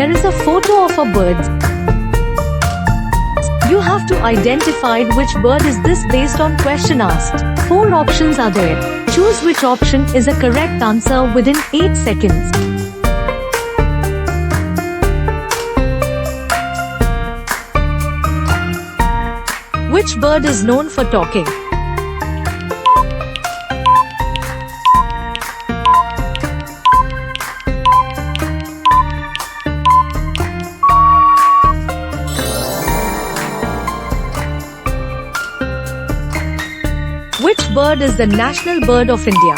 There is a photo of a bird. You have to identify which bird is this based on question asked. 4 options are there. Choose which option is a correct answer within 8 seconds. Which bird is known for talking? Which bird is the national bird of India?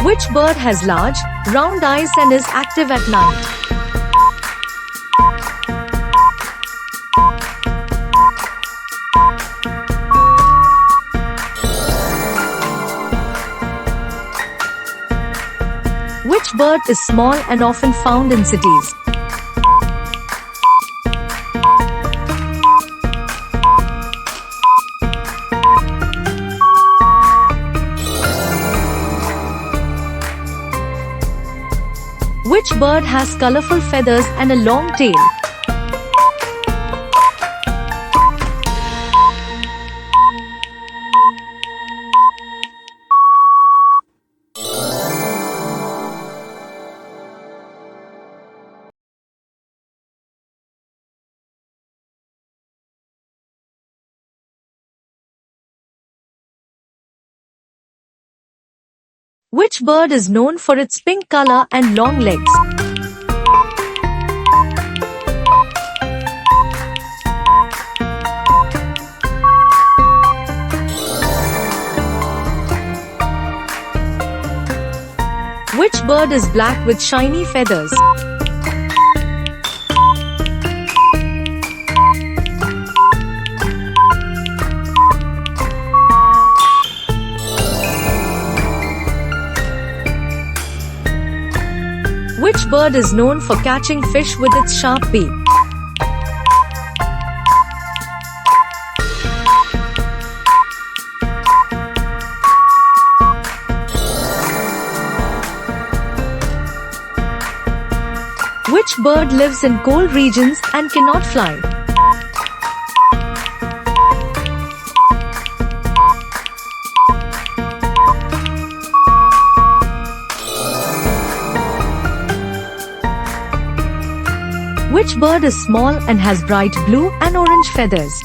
Which bird has large, round eyes and is active at night? Which bird is small and often found in cities? Which bird has colorful feathers and a long tail? Which bird is known for its pink color and long legs? Which bird is black with shiny feathers? Which bird is known for catching fish with its sharp beak? Which bird lives in cold regions and cannot fly? Which bird is small and has bright blue and orange feathers?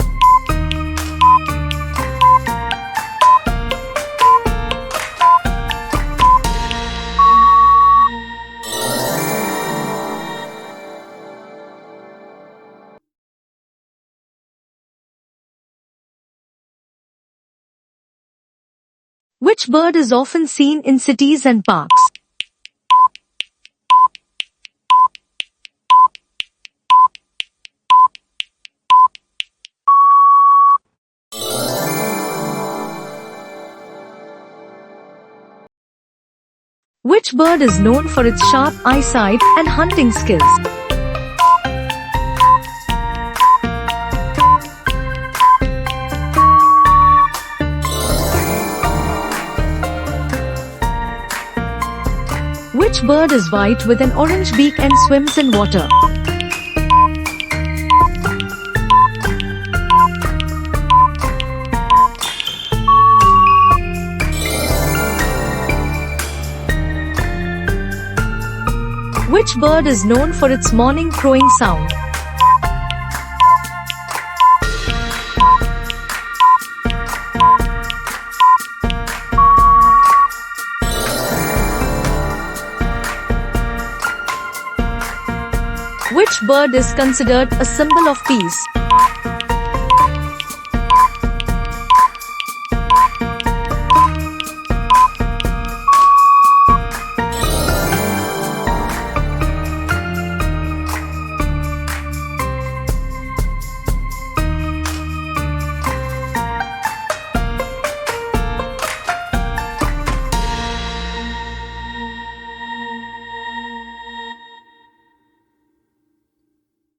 Which bird is often seen in cities and parks? Which bird is known for its sharp eyesight and hunting skills? Which bird is white with an orange beak and swims in water? Which bird is known for its morning crowing sound? Which bird is considered a symbol of peace?